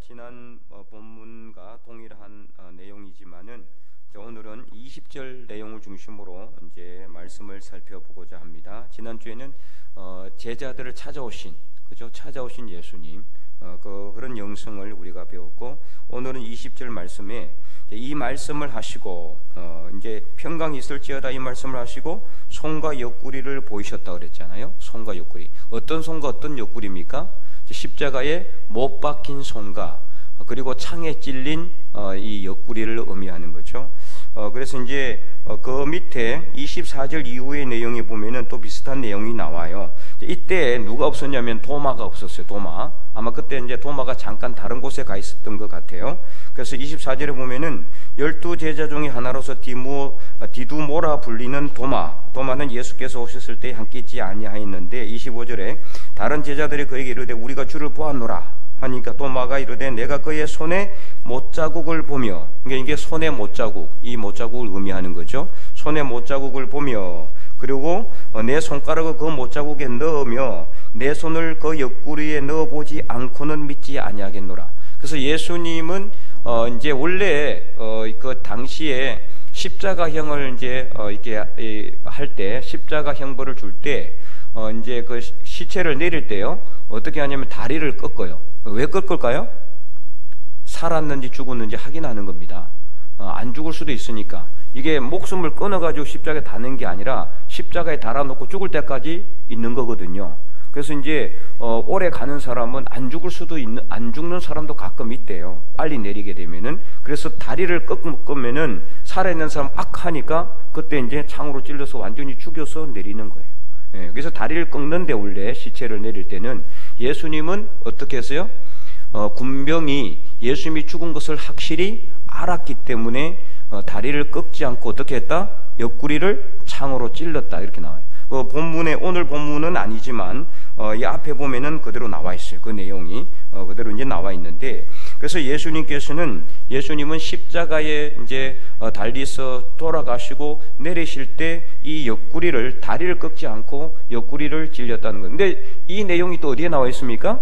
지난 본문과 동일한 내용이지만은 오늘은 20절 내용을 중심으로 이제 말씀을 살펴보고자 합니다. 지난주에는 제자들을 찾아오신 예수님 그런 영성을 우리가 배웠고, 오늘은 20절 말씀에 이 말씀을 하시고 이제 평강이 있을지어다 이 말씀을 하시고 손과 옆구리를 보이셨다 그랬잖아요. 손과 옆구리, 어떤 손과 어떤 옆구리입니까? 십자가에 못 박힌 손과 그리고 창에 찔린 이 옆구리를 의미하는 거죠. 그래서 이제 그 밑에 24절 이후의 내용에 보면은 또 비슷한 내용이 나와요. 이때 누가 없었냐면 도마가 없었어요. 도마. 아마 그때 이제 도마가 잠깐 다른 곳에 가 있었던 것 같아요. 그래서 24절에 보면은 12제자 중에 하나로서 디두모라 불리는 도마는 예수께서 오셨을 때 함께 있지 아니하였는데, 25절에 다른 제자들이 그에게 이르되 우리가 주를 보았노라 하니까 도마가 이르되 내가 그의 손에 못자국을 보며, 이게 손의 못자국, 이 못자국을 의미하는 거죠. 손의 못자국을 보며 그리고 내 손가락을 그 못자국에 넣으며 내 손을 그 옆구리에 넣어보지 않고는 믿지 아니하겠노라. 그래서 예수님은 이제 원래 그 당시에 십자가형을 이제 이렇게 할 때, 십자가 형벌을 줄 때 이제 그 시체를 내릴 때요, 어떻게 하냐면 다리를 꺾어요. 왜 꺾을까요? 살았는지 죽었는지 확인하는 겁니다. 안 죽을 수도 있으니까. 이게 목숨을 끊어가지고 십자가에 다는 게 아니라 십자가에 달아놓고 죽을 때까지 있는 거거든요. 그래서 이제 오래 가는 사람은 안 죽는 사람도 가끔 있대요. 빨리 내리게 되면은. 그래서 다리를 꺾으면은 살아있는 사람 악하니까 그때 이제 창으로 찔러서 완전히 죽여서 내리는 거예요. 그래서 다리를 꺾는데, 원래 시체를 내릴 때는 예수님은 어떻게 했어요? 군병이 예수님이 죽은 것을 확실히 알았기 때문에 다리를 꺾지 않고 어떻게 했다? 옆구리를 창으로 찔렀다, 이렇게 나와요. 오늘 본문은 아니지만 이 앞에 보면은 그대로 나와 있어요. 그 내용이 그대로 이제 나와 있는데, 그래서 예수님은 십자가에 이제 달리서 돌아가시고 내리실 때 이 옆구리를, 다리를 꺾지 않고 옆구리를 찔렸다는 거예요. 근데 이 내용이 또 어디에 나와 있습니까?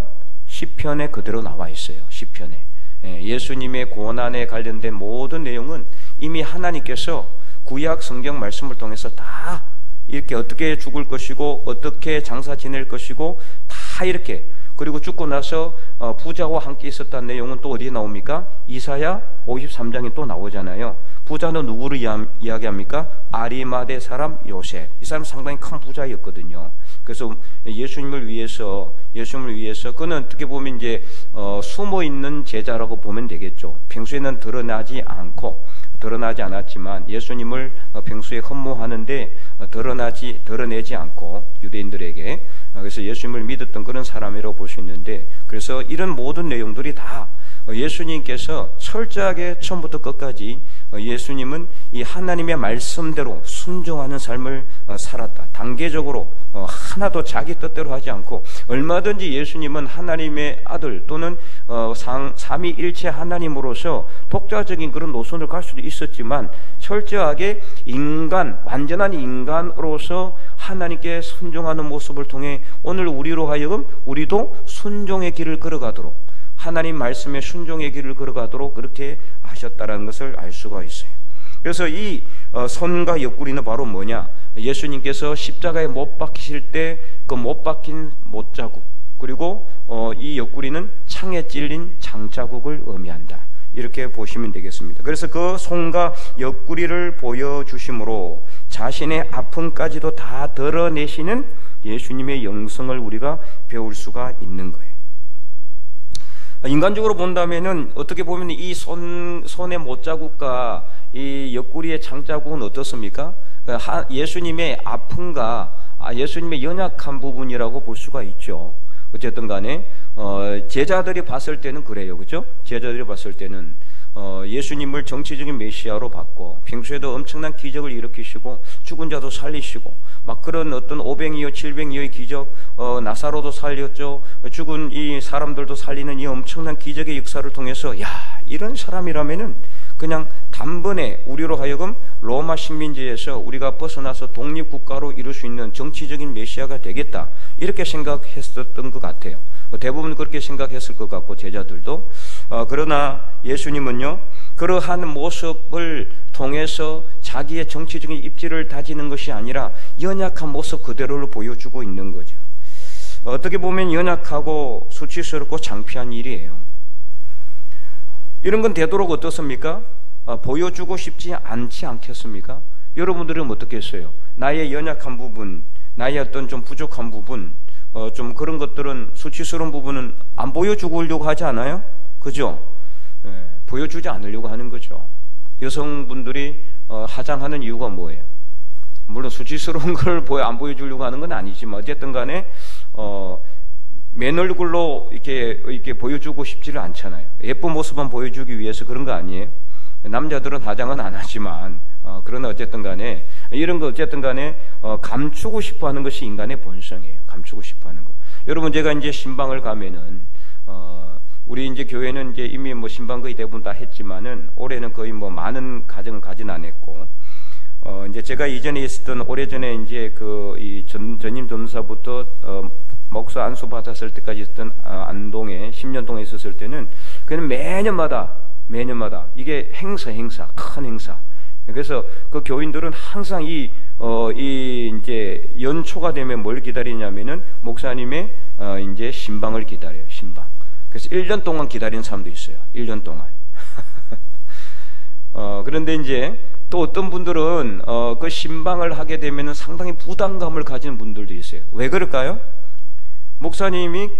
시편에 그대로 나와 있어요. 시편에. 예수님의 고난에 관련된 모든 내용은 이미 하나님께서 구약 성경 말씀을 통해서 다 이렇게 어떻게 죽을 것이고 어떻게 장사 지낼 것이고 다 이렇게, 그리고 죽고 나서 부자와 함께 있었다는 내용은 또 어디에 나옵니까? 이사야 53장에 또 나오잖아요. 부자는 누구를 이야기합니까? 아리마대 사람 요셉. 이 사람 상당히 큰 부자였거든요. 그래서 예수님을 위해서 그는 어떻게 보면 이제 숨어 있는 제자라고 보면 되겠죠. 평소에는 드러나지 않았지만 예수님을 평소에 흠모하는데 드러내지 않고 유대인들에게, 그래서 예수님을 믿었던 그런 사람이라고 볼 수 있는데, 그래서 이런 모든 내용들이 다 예수님께서 철저하게 처음부터 끝까지 예수님은 이 하나님의 말씀대로 순종하는 삶을 살았다. 단계적으로 하나도 자기 뜻대로 하지 않고, 얼마든지 예수님은 하나님의 아들 또는 삼위일체 하나님으로서 독자적인 그런 노선을 갈 수도 있었지만, 철저하게 완전한 인간으로서 하나님께 순종하는 모습을 통해 오늘 우리로 하여금 우리도 순종의 길을 걸어가도록, 하나님 말씀에 순종의 길을 걸어가도록 그렇게 하셨다는 것을 알 수가 있어요. 그래서 이 손과 옆구리는 바로 뭐냐? 예수님께서 십자가에 못 박히실 때 그 못 박힌 못자국, 그리고 이 옆구리는 창에 찔린 장자국을 의미한다, 이렇게 보시면 되겠습니다. 그래서 그 손과 옆구리를 보여주심으로 자신의 아픔까지도 다 드러내시는 예수님의 영성을 우리가 배울 수가 있는 거예요. 인간적으로 본다면은 어떻게 보면 이 손의 못자국과 이 옆구리의 창자국은 어떻습니까? 예수님의 아픔과 예수님의 연약한 부분이라고 볼 수가 있죠. 어쨌든 간에 제자들이 봤을 때는 그래요, 그죠? 제자들이 봤을 때는 예수님을 정치적인 메시아로 봤고, 평소에도 엄청난 기적을 일으키시고 죽은 자도 살리시고 막 그런 어떤 500이요 700이요의 기적, 나사로도 살렸죠. 죽은 이 사람들도 살리는 이 엄청난 기적의 역사를 통해서, 야, 이런 사람이라면은 그냥 단번에 우리로 하여금 로마 식민지에서 우리가 벗어나서 독립국가로 이룰 수 있는 정치적인 메시아가 되겠다, 이렇게 생각했었던 것 같아요. 대부분 그렇게 생각했을 것 같고, 제자들도. 그러나 예수님은요, 그러한 모습을 통해서 자기의 정치적인 입지를 다지는 것이 아니라 연약한 모습 그대로를 보여주고 있는 거죠. 어떻게 보면 연약하고 수치스럽고 창피한 일이에요. 이런 건 되도록 어떻습니까? 보여주고 싶지 않지 않겠습니까? 여러분들은 어떻게 했어요? 나의 연약한 부분, 나의 어떤 좀 부족한 부분, 좀 그런 것들은, 수치스러운 부분은 안 보여주려고 하지 않아요? 그죠? 보여주지 않으려고 하는 거죠. 여성분들이 화장하는 이유가 뭐예요? 물론 수치스러운 걸 안 보여주려고 하는 건 아니지만 어쨌든 간에 맨 얼굴로 이렇게 보여주고 싶지를 않잖아요. 예쁜 모습만 보여주기 위해서 그런 거 아니에요? 남자들은 화장은 안 하지만 그러나 어쨌든 간에 이런 거 어쨌든 간에 감추고 싶어 하는 것이 인간의 본성이에요. 감추고 싶어 하는 거. 여러분, 제가 이제 신방을 가면은 우리 이제 교회는 이제 이미 뭐 신방 거의 대부분 다 했지만은 올해는 거의 뭐 많은 가정은 가진 안 했고, 이제 제가 이전에 있었던, 오래전에 이제 이 전임 전사부터 목사 안수 받았을 때까지 있었던 안동에 10년 동안 있었을 때는 그냥 매년마다 이게 행사 큰 행사. 그래서 그 교인들은 항상 이 이제 연초가 되면 뭘 기다리냐면은 목사님의 이제 신방을 기다려요. 신방. 그래서 1년 동안 기다리는 사람도 있어요. 1년 동안. 그런데 이제 또 어떤 분들은 그 신방을 하게 되면은 상당히 부담감을 가지는 분들도 있어요. 왜 그럴까요? 목사님이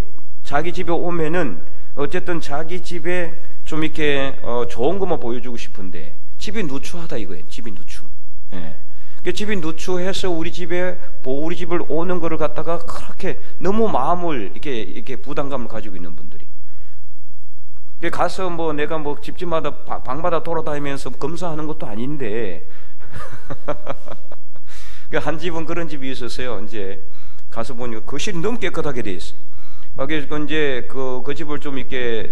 자기 집에 오면은 어쨌든 자기 집에 좀 이렇게 좋은 것만 보여주고 싶은데 집이 누추하다 이거예요. 집이 누추. 예. 그 집이 누추해서 우리 집을 오는 거를 갖다가 그렇게 너무 마음을 이렇게 부담감을 가지고 있는 분들이. 가서 뭐 내가 뭐 집집마다 방마다 돌아다니면서 검사하는 것도 아닌데 한 집은 그런 집이 있었어요. 이제 가서 보니까 거실이 너무 깨끗하게 돼 있어요. 그래서 이제 그 집을 좀 이렇게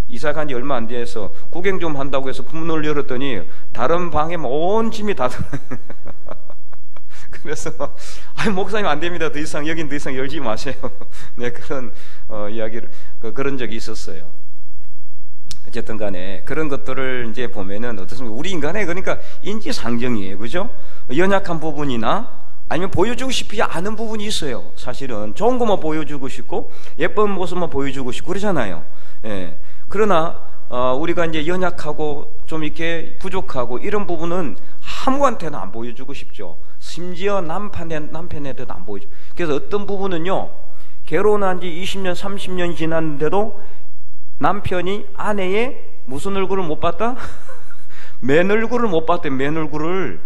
이사 간 지 얼마 안 돼서 구경 좀 한다고 해서 문을 열었더니 다른 방에 온 짐이 다 그래서 목사님 안 됩니다. 여긴 더 이상 열지 마세요. 네, 그런 이야기를 그런 적이 있었어요. 어쨌든 간에 그런 것들을 이제 보면은 어떻습니까? 우리 인간의 그러니까 인지상정이에요. 그죠? 연약한 부분이나 아니면 보여주고 싶지 않은 부분이 있어요. 사실은 좋은 것만 보여주고 싶고 예쁜 모습만 보여주고 싶고 그러잖아요. 예. 그러나 우리가 이제 연약하고 좀 이렇게 부족하고 이런 부분은 아무한테나 안 보여주고 싶죠. 심지어 남편한테도 안 보여줘. 그래서 어떤 부분은요, 결혼한 지 20년 30년 지났는데도 남편이 아내의 무슨 얼굴을 못 봤다? 맨 얼굴을 못 봤대. 맨 얼굴을.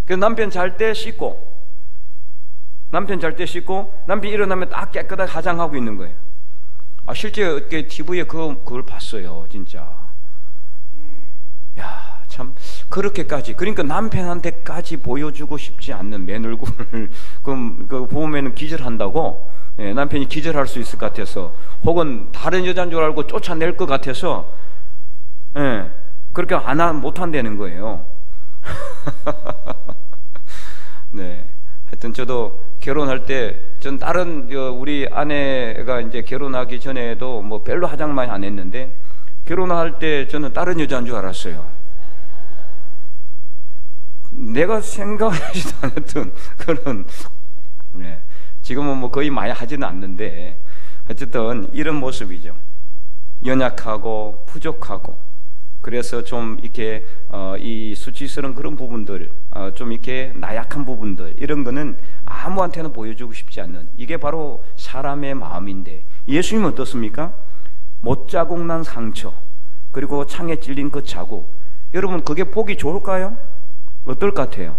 그래서 남편 잘 때 씻고 남편 일어나면 딱 깨끗하게 화장하고 있는 거예요. 실제 어떻게 TV에 그걸 봤어요. 진짜. 야, 참 그렇게까지, 그러니까 남편한테까지 보여주고 싶지 않는 맨 얼굴을 그 보면은 기절한다고. 예, 남편이 기절할 수 있을 것 같아서, 혹은 다른 여자인 줄 알고 쫓아낼 것 같아서, 예, 그렇게 못 한다는 거예요. 네. 하여튼 저도 결혼할 때, 전 다른 우리 아내가 이제 결혼하기 전에도 뭐 별로 화장 많이 안 했는데, 결혼할 때 저는 다른 여자인 줄 알았어요. 내가 생각하지도 않았던 그런. 네. 지금은 뭐 거의 많이 하지는 않는데, 어쨌든 이런 모습이죠. 연약하고 부족하고, 그래서 좀 이렇게 이 수치스러운 그런 부분들, 좀 이렇게 나약한 부분들, 이런 거는 아무한테나 보여주고 싶지 않는, 이게 바로 사람의 마음인데, 예수님은 어떻습니까? 못자국 난 상처, 그리고 창에 찔린 그 자국, 여러분 그게 보기 좋을까요? 어떨 것 같아요?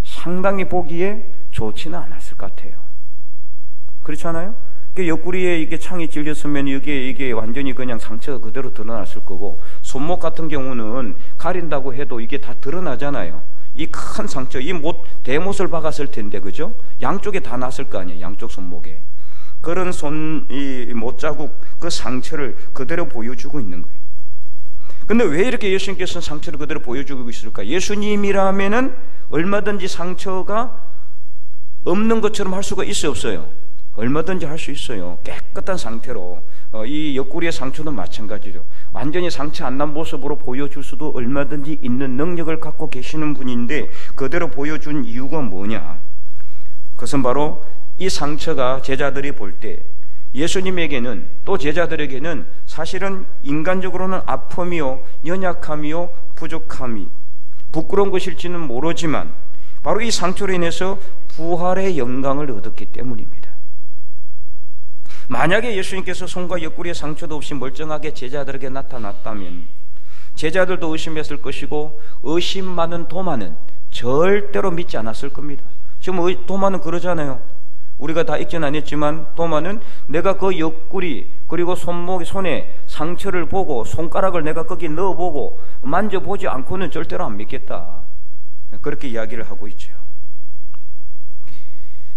상당히 보기에 좋지는 않았을 것 같아요. 그렇지 않아요? 옆구리에 이게 창이 찔렸으면 이게 완전히 그냥 상처가 그대로 드러났을 거고, 손목 같은 경우는 가린다고 해도 이게 다 드러나잖아요. 이 큰 상처, 이 대못을 박았을 텐데, 그죠? 양쪽에 다 났을 거 아니에요. 양쪽 손목에. 그런 이 못자국, 그 상처를 그대로 보여주고 있는 거예요. 근데 왜 이렇게 예수님께서는 상처를 그대로 보여주고 있을까? 예수님이라면은 얼마든지 상처가 없는 것처럼 할 수가 있어요, 없어요? 얼마든지 할 수 있어요. 깨끗한 상태로. 이 옆구리의 상처도 마찬가지죠. 완전히 상처 안 난 모습으로 보여줄 수도 얼마든지 있는 능력을 갖고 계시는 분인데 그대로 보여준 이유가 뭐냐? 그것은 바로 이 상처가 제자들이 볼 때 예수님에게는, 또 제자들에게는 사실은 인간적으로는 아픔이요, 연약함이요, 부족함이, 부끄러운 것일지는 모르지만 바로 이 상처로 인해서 부활의 영광을 얻었기 때문입니다. 만약에 예수님께서 손과 옆구리에 상처도 없이 멀쩡하게 제자들에게 나타났다면 제자들도 의심했을 것이고 의심 많은 도마는 절대로 믿지 않았을 겁니다. 지금 도마는 그러잖아요. 우리가 다 읽지는 않았지만 도마는 내가 그 옆구리 그리고 손에 상처를 보고 손가락을 내가 거기 넣어보고 만져보지 않고는 절대로 안 믿겠다, 그렇게 이야기를 하고 있죠.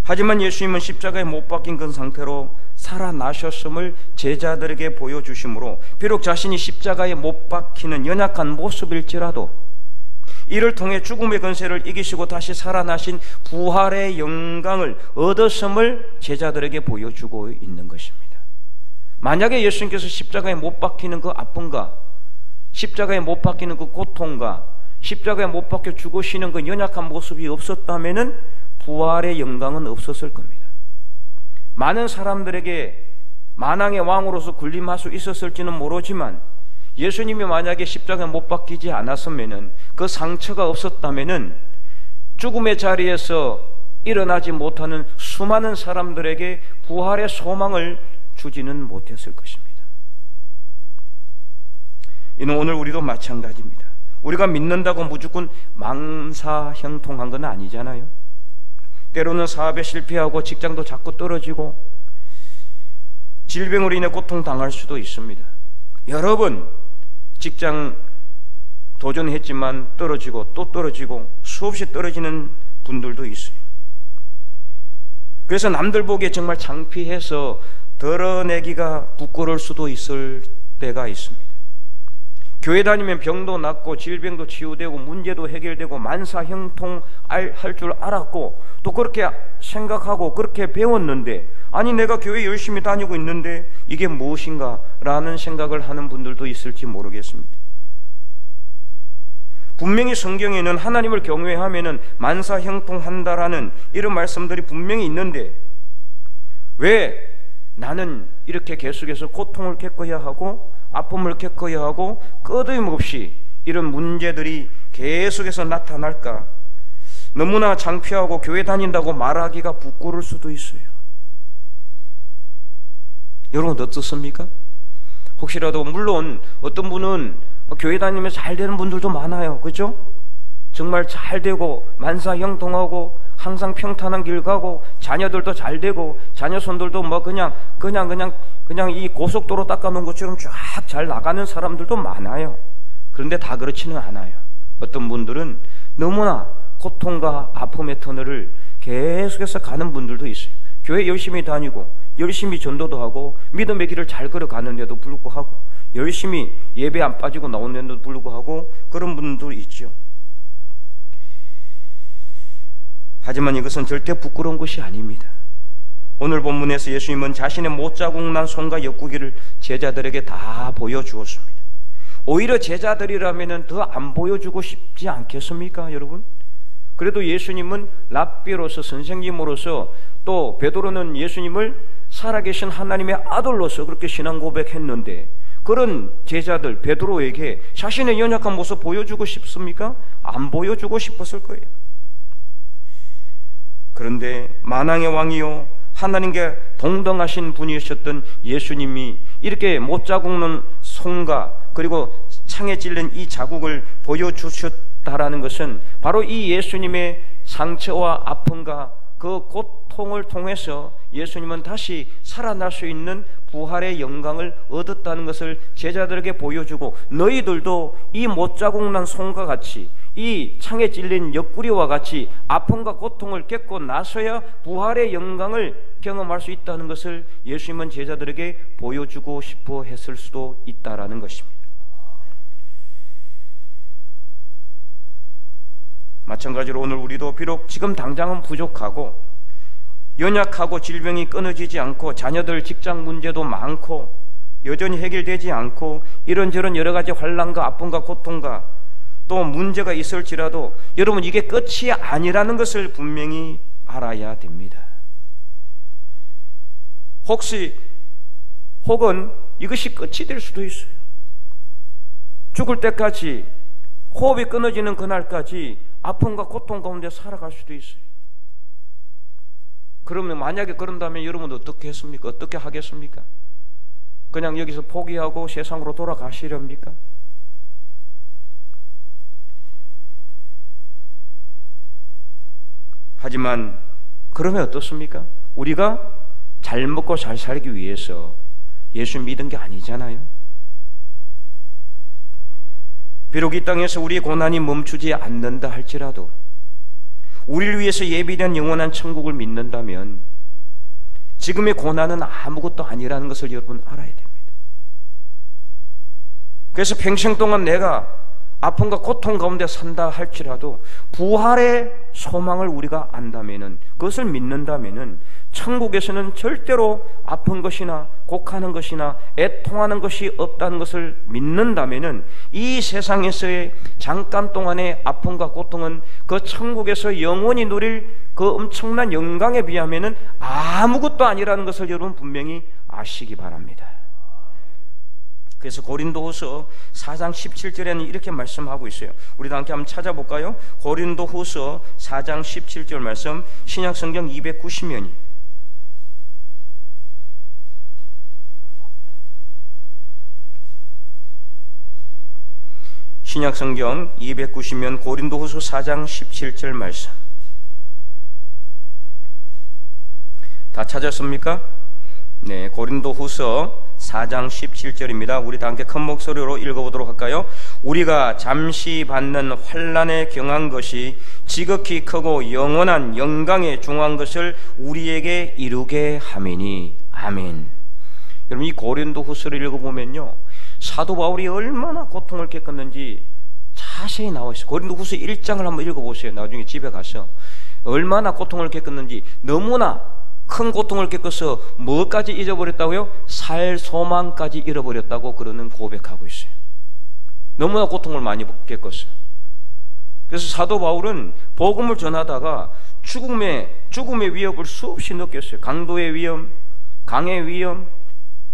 하지만 예수님은 십자가에 못 박힌 그 상태로 살아나셨음을 제자들에게 보여주심으로 비록 자신이 십자가에 못 박히는 연약한 모습일지라도 이를 통해 죽음의 권세를 이기시고 다시 살아나신 부활의 영광을 얻었음을 제자들에게 보여주고 있는 것입니다. 만약에 예수님께서 십자가에 못 박히는 그 아픔과 십자가에 못 박히는 그 고통과 십자가에 못 박혀 죽으시는 그 연약한 모습이 없었다면은 부활의 영광은 없었을 겁니다. 많은 사람들에게 만왕의 왕으로서 군림할 수 있었을지는 모르지만 예수님이 만약에 십자가에 못 박히지 않았으면은, 그 상처가 없었다면은 죽음의 자리에서 일어나지 못하는 수많은 사람들에게 부활의 소망을 주지는 못했을 것입니다. 이는 오늘 우리도 마찬가지입니다. 우리가 믿는다고 무조건 망사형통한 건 아니잖아요. 때로는 사업에 실패하고 직장도 자꾸 떨어지고 질병으로 인해 고통당할 수도 있습니다. 여러 번 직장 도전했지만 떨어지고 또 떨어지고 수없이 떨어지는 분들도 있어요. 그래서 남들 보기에 정말 창피해서 드러내기가 부끄러울 수도 있을 때가 있습니다. 교회 다니면 병도 낫고 질병도 치유되고 문제도 해결되고 만사형통할 줄 알았고 또 그렇게 생각하고 그렇게 배웠는데, 아니 내가 교회 열심히 다니고 있는데 이게 무엇인가 라는 생각을 하는 분들도 있을지 모르겠습니다. 분명히 성경에는 하나님을 경외하면은 만사형통한다라는 이런 말씀들이 분명히 있는데 왜 나는 이렇게 계속해서 고통을 겪어야 하고 아픔을 겪어야 하고 끊임없이 이런 문제들이 계속해서 나타날까? 너무나 창피하고 교회 다닌다고 말하기가 부끄러울 수도 있어요. 여러분 어떻습니까? 혹시라도 물론 어떤 분은 교회 다니면서 잘 되는 분들도 많아요. 그죠? 정말 잘 되고 만사형통하고 항상 평탄한 길 가고 자녀들도 잘 되고 자녀 손들도 뭐 그냥 이 고속도로 닦아놓은 것처럼 쫙 잘 나가는 사람들도 많아요. 그런데 다 그렇지는 않아요. 어떤 분들은 너무나 고통과 아픔의 터널을 계속해서 가는 분들도 있어요. 교회 열심히 다니고 열심히 전도도 하고 믿음의 길을 잘 걸어가는데도 불구하고 열심히 예배 안 빠지고 나오는데도 불구하고 그런 분들도 있죠. 하지만 이것은 절대 부끄러운 것이 아닙니다. 오늘 본문에서 예수님은 자신의 못 자국 난 손과 옆구리를 제자들에게 다 보여주었습니다. 오히려 제자들이라면 더 안 보여주고 싶지 않겠습니까, 여러분? 그래도 예수님은 랍비로서, 선생님으로서, 또 베드로는 예수님을 살아계신 하나님의 아들로서 그렇게 신앙 고백했는데 그런 제자들 베드로에게 자신의 연약한 모습 보여주고 싶습니까? 안 보여주고 싶었을 거예요. 그런데 만왕의 왕이요 하나님께 동등하신 분이셨던 예수님이 이렇게 못 자국는 손과 그리고 창에 찔린 이 자국을 보여주셨다라는 것은 바로 이 예수님의 상처와 아픔과 그 고통을 통해서 예수님은 다시 살아날 수 있는 부활의 영광을 얻었다는 것을 제자들에게 보여주고, 너희들도 이 못 자국 난 손과 같이 이 창에 찔린 옆구리와 같이 아픔과 고통을 겪고 나서야 부활의 영광을 경험할 수 있다는 것을 예수님은 제자들에게 보여주고 싶어 했을 수도 있다라는 것입니다. 마찬가지로 오늘 우리도 비록 지금 당장은 부족하고 연약하고 질병이 끊어지지 않고 자녀들 직장 문제도 많고 여전히 해결되지 않고 이런저런 여러 가지 환난과 아픔과 고통과 또 문제가 있을지라도 여러분 이게 끝이 아니라는 것을 분명히 알아야 됩니다. 혹은 이것이 끝이 될 수도 있어요. 죽을 때까지 호흡이 끊어지는 그날까지 아픔과 고통 가운데 살아갈 수도 있어요. 그러면 만약에 그런다면 여러분 어떻게 했습니까? 어떻게 하겠습니까? 그냥 여기서 포기하고 세상으로 돌아가시렵니까? 하지만 그러면 어떻습니까? 우리가 잘 먹고 잘 살기 위해서 예수 믿은 게 아니잖아요. 비록 이 땅에서 우리의 고난이 멈추지 않는다 할지라도 우리를 위해서 예비된 영원한 천국을 믿는다면 지금의 고난은 아무것도 아니라는 것을 여러분 알아야 됩니다. 그래서 평생 동안 내가 아픔과 고통 가운데 산다 할지라도 부활의 소망을 우리가 안다면은, 그것을 믿는다면은 천국에서는 절대로 아픈 것이나 곡하는 것이나 애통하는 것이 없다는 것을 믿는다면은 이 세상에서의 잠깐 동안의 아픔과 고통은 그 천국에서 영원히 누릴 그 엄청난 영광에 비하면은 아무것도 아니라는 것을 여러분 분명히 아시기 바랍니다. 그래서 고린도후서 4장 17절에는 이렇게 말씀하고 있어요. 우리도 함께 한번 찾아볼까요? 고린도후서 4장 17절 말씀, 신약성경 290면이 신약성경 290면 고린도후서 4장 17절 말씀 다 찾았습니까? 네, 고린도후서 4장 17절입니다. 우리 다 함께 큰 목소리로 읽어보도록 할까요? 우리가 잠시 받는 환난에 경한 것이 지극히 크고 영원한 영광에 중한 것을 우리에게 이루게 함이니. 아멘. 여러분, 이 고린도후서를 읽어보면요, 사도 바울이 얼마나 고통을 겪었는지 자세히 나와 있어요. 고린도후서 1장을 한번 읽어보세요. 나중에 집에 가서 얼마나 고통을 겪었는지. 너무나 큰 고통을 겪어서 뭐까지 잊어버렸다고요? 살 소망까지 잃어버렸다고 그러는 고백하고 있어요. 너무나 고통을 많이 겪었어요. 그래서 사도 바울은 복음을 전하다가 죽음의 위협을 수없이 느꼈어요. 강도의 위험, 강의 위험,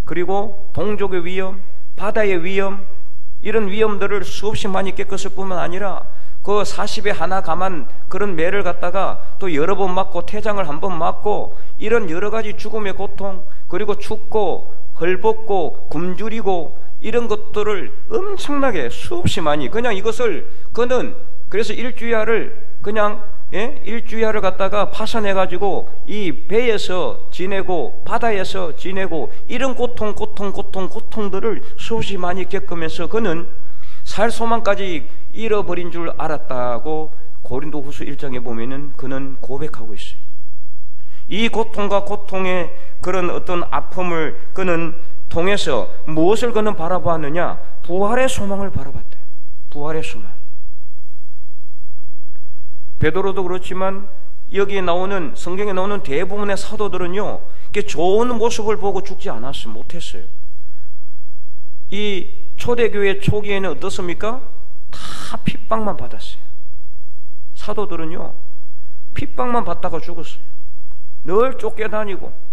그리고 동족의 위험, 바다의 위험, 이런 위험들을 수없이 많이 겪었을 뿐만 아니라 그 40에 하나 감한 그런 매를 갖다가 또 여러 번 맞고 태장을 한 번 맞고 이런 여러 가지 죽음의 고통, 그리고 춥고 헐벗고 굶주리고 이런 것들을 엄청나게 수없이 많이, 그냥 이것을 그는 그래서 일주야를 갖다가 파손해 가지고 이 배에서 지내고 바다에서 지내고 이런 고통들을 수없이 많이 겪으면서 그는 살 소망까지 잃어버린 줄 알았다고 고린도후서 1장에 보면은 그는 고백하고 있어요. 이 고통과 고통의 그런 어떤 아픔을 그는 통해서 무엇을 그는 바라보았느냐? 부활의 소망을 바라봤대. 부활의 소망. 베드로도 그렇지만 여기에 나오는, 성경에 나오는 대부분의 사도들은요, 좋은 모습을 보고 죽지 않았어요. 못했어요. 이 초대교회 초기에는 어떻습니까? 다 핍박만 받았어요. 사도들은요, 핍박만 받다가 죽었어요. 늘 쫓겨다니고.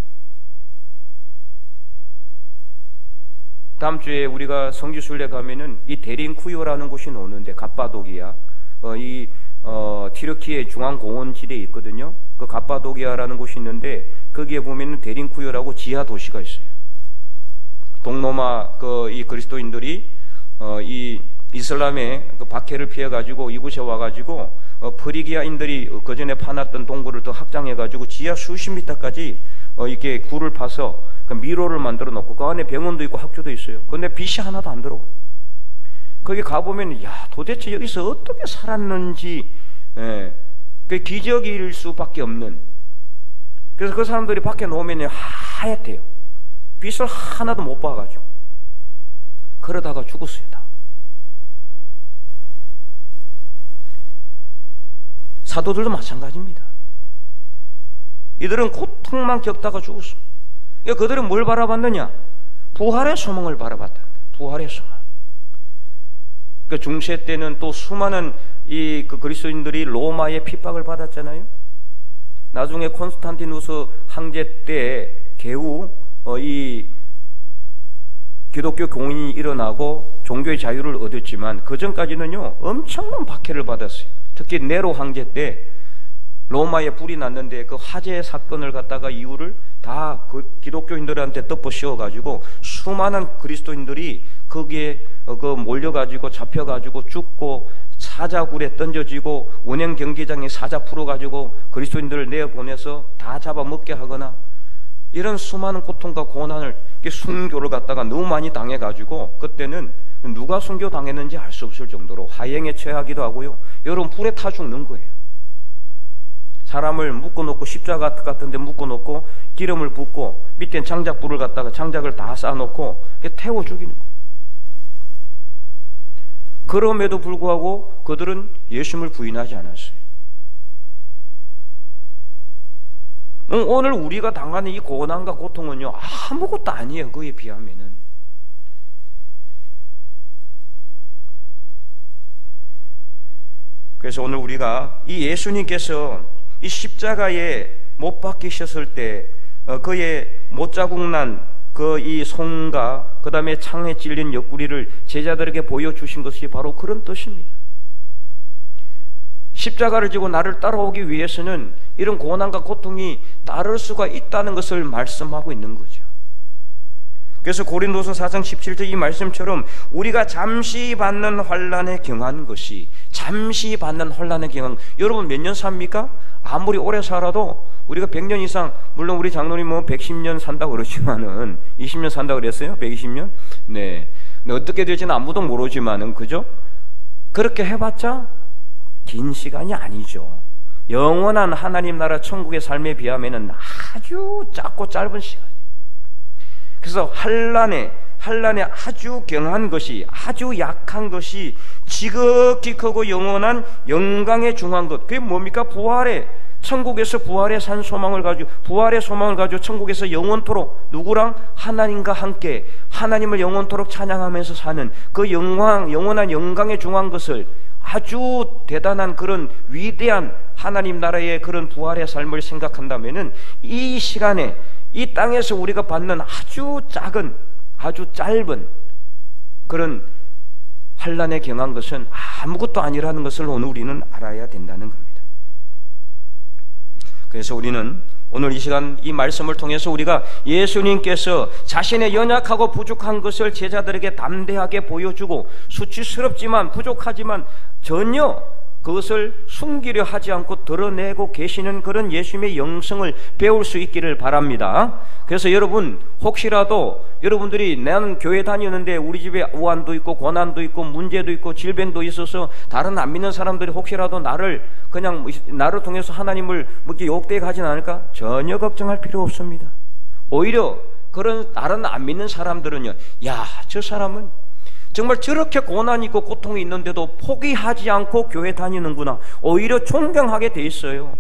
다음 주에 우리가 성지순례 가면은 이 데린쿠요라는 곳이 나오는데, 갑바도기아, 튀르키예 중앙공원 지대에 있거든요. 그 갑바도기아라는 곳이 있는데 거기에 보면은 데린쿠요라고 지하 도시가 있어요. 동로마 이 그리스도인들이 이 이슬람의 그 박해를 피해 가지고 이곳에 와 가지고 프리기아인들이 그 전에 파놨던 동굴을 더 확장해 가지고 지하 수십 미터까지 이렇게 굴을 파서 그 미로를 만들어 놓고 그 안에 병원도 있고 학교도 있어요. 근데 빛이 하나도 안 들어오고. 거기 가보면, 야, 도대체 여기서 어떻게 살았는지, 그 기적일 수밖에 없는. 그래서 그 사람들이 밖에 놓으면 하얗대요. 빛을 하나도 못 봐가지고. 그러다가 죽었어요, 다. 사도들도 마찬가지입니다. 이들은 고통만 겪다가 죽었어. 그러니까 그들은 뭘 바라봤느냐? 부활의 소망을 바라봤다. 부활의 소망. 그러니까 중세 때는 또 수많은 그 그리스도인들이 로마의 핍박을 받았잖아요. 나중에 콘스탄티누스 황제 때 겨우 이 기독교 공인이 일어나고 종교의 자유를 얻었지만 그 전까지는요 엄청난 박해를 받았어요. 특히 네로 황제 때 로마에 불이 났는데 그 화재 사건을 갖다가 이유를 다 그 기독교인들한테 덮어 씌워가지고 수많은 그리스도인들이 거기에 몰려가지고 잡혀가지고 죽고 사자굴에 던져지고 운행 경기장에 사자 풀어가지고 그리스도인들을 내어보내서 다 잡아먹게 하거나 이런 수많은 고통과 고난을 순교를 갖다가 너무 많이 당해가지고 그때는 누가 순교 당했는지 알 수 없을 정도로 화형에 처하기도 하고요. 여러분 불에 타 죽는 거예요. 사람을 묶어놓고 십자가 같은 데 묶어놓고 기름을 붓고 밑에 장작불을 갖다가 장작을 다 쌓아놓고 태워 죽이는 거예요. 그럼에도 불구하고 그들은 예수님을 부인하지 않았어요. 오늘 우리가 당하는 이 고난과 고통은요 아무것도 아니에요. 그에 비하면은. 그래서 오늘 우리가 이 예수님께서 이 십자가에 못 박히셨을 때 그의 못자국 난 그 이 손과 그 다음에 창에 찔린 옆구리를 제자들에게 보여주신 것이 바로 그런 뜻입니다. 십자가를 지고 나를 따라오기 위해서는 이런 고난과 고통이 따를 수가 있다는 것을 말씀하고 있는 거죠. 그래서 고린도서 4장 17절 이 말씀처럼 우리가 잠시 받는 환난에 경한 것이 잠시 받는 환난에 경한 여러분 몇 년 삽니까? 아무리 오래 살아도 우리가 100년 이상 물론 우리 장로님 뭐 110년 산다고 그러지만은 20년 산다고 그랬어요? 120년? 네. 근데 어떻게 될지는 아무도 모르지만은 그죠? 그렇게 해봤자 긴 시간이 아니죠. 영원한 하나님 나라 천국의 삶에 비하면은 아주 작고 짧은 시간. 그래서 환난에 아주 경한 것이 아주 약한 것이 지극히 크고 영원한 영광에 중한 것. 그게 뭡니까? 부활의 천국에서 부활의 산 소망을 가지고 부활의 소망을 가지고 천국에서 영원토록 누구랑? 하나님과 함께 하나님을 영원토록 찬양하면서 사는 그 영원한 영광에 중한 것을 아주 대단한 그런 위대한 하나님 나라의 그런 부활의 삶을 생각한다면은 이 시간에 이 땅에서 우리가 받는 아주 작은 아주 짧은 그런 환난에 경한 것은 아무것도 아니라는 것을 오늘 우리는 알아야 된다는 겁니다. 그래서 우리는 오늘 이 시간 이 말씀을 통해서 우리가 예수님께서 자신의 연약하고 부족한 것을 제자들에게 담대하게 보여주고 수치스럽지만 부족하지만 전혀 그것을 숨기려 하지 않고 드러내고 계시는 그런 예수님의 영성을 배울 수 있기를 바랍니다. 그래서 여러분 혹시라도 여러분들이 나는 교회 다니는데 우리 집에 우환도 있고 고난도 있고 문제도 있고 질병도 있어서 다른 안 믿는 사람들이 혹시라도 나를 통해서 하나님을 이렇게 욕되게 하진 않을까? 전혀 걱정할 필요 없습니다. 오히려 그런 다른 안 믿는 사람들은요, 야, 저 사람은 정말 저렇게 고난이 있고 고통이 있는데도 포기하지 않고 교회 다니는구나. 오히려 존경하게 돼 있어요.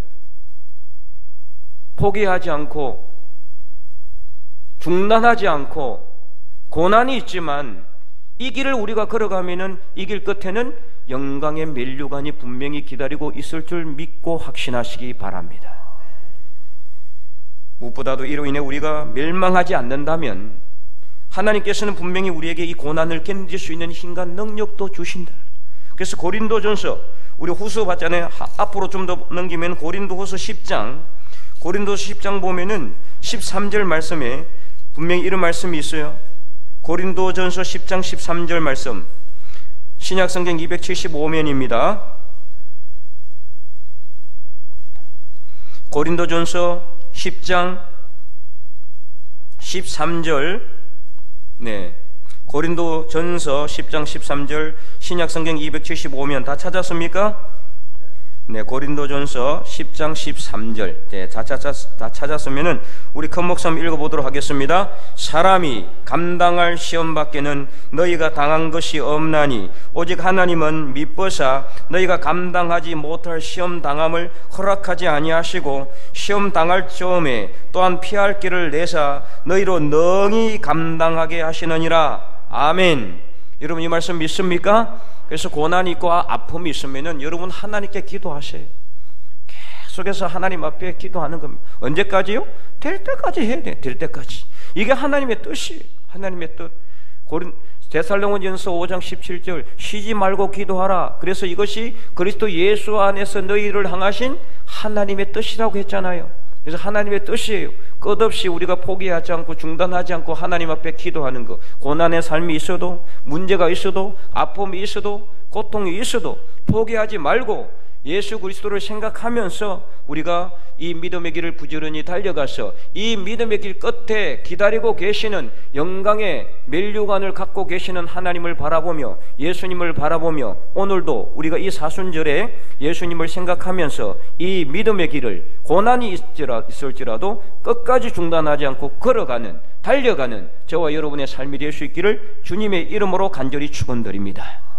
포기하지 않고 중단하지 않고 고난이 있지만 이 길을 우리가 걸어가면은 이 길 끝에는 영광의 면류관이 분명히 기다리고 있을 줄 믿고 확신하시기 바랍니다. 무엇보다도 이로 인해 우리가 멸망하지 않는다면 하나님께서는 분명히 우리에게 이 고난을 견딜 수 있는 힘과 능력도 주신다. 그래서 고린도전서 우리 후서 봤잖아요. 앞으로 좀 더 넘기면 고린도후서 10장 보면은 13절 말씀에 분명히 이런 말씀이 있어요. 고린도전서 10장 13절 말씀, 신약성경 275면입니다. 고린도전서 10장 13절, 네, 고린도전서 10장 13절 신약성경 275면 다 찾았습니까? 네, 고린도전서 10장 13절. 네, 다 찾았으면은 우리 큰 목소리 읽어보도록 하겠습니다. 사람이 감당할 시험 밖에는 너희가 당한 것이 없나니 오직 하나님은 미뻐사 너희가 감당하지 못할 시험 당함을 허락하지 아니하시고 시험 당할 즈음에 또한 피할 길을 내사 너희로 능히 감당하게 하시느니라. 아멘. 여러분 이 말씀 믿습니까? 그래서 고난이 있고 아픔이 있으면은 여러분 하나님께 기도하세요. 계속해서 하나님 앞에 기도하는 겁니다. 언제까지요? 될 때까지 해야 돼. 될 때까지. 이게 하나님의 뜻이에요. 하나님의 뜻. 데살로니가전서 5장 17절 쉬지 말고 기도하라. 그래서 이것이 그리스도 예수 안에서 너희를 향하신 하나님의 뜻이라고 했잖아요. 그래서 하나님의 뜻이에요. 끝없이 우리가 포기하지 않고 중단하지 않고 하나님 앞에 기도하는 것. 고난의 삶이 있어도 문제가 있어도 아픔이 있어도 고통이 있어도 포기하지 말고 예수 그리스도를 생각하면서 우리가 이 믿음의 길을 부지런히 달려가서 이 믿음의 길 끝에 기다리고 계시는 영광의 면류관을 갖고 계시는 하나님을 바라보며 예수님을 바라보며 오늘도 우리가 이 사순절에 예수님을 생각하면서 이 믿음의 길을 고난이 있을지라도 끝까지 중단하지 않고 걸어가는 달려가는 저와 여러분의 삶이 될 수 있기를 주님의 이름으로 간절히 축원드립니다.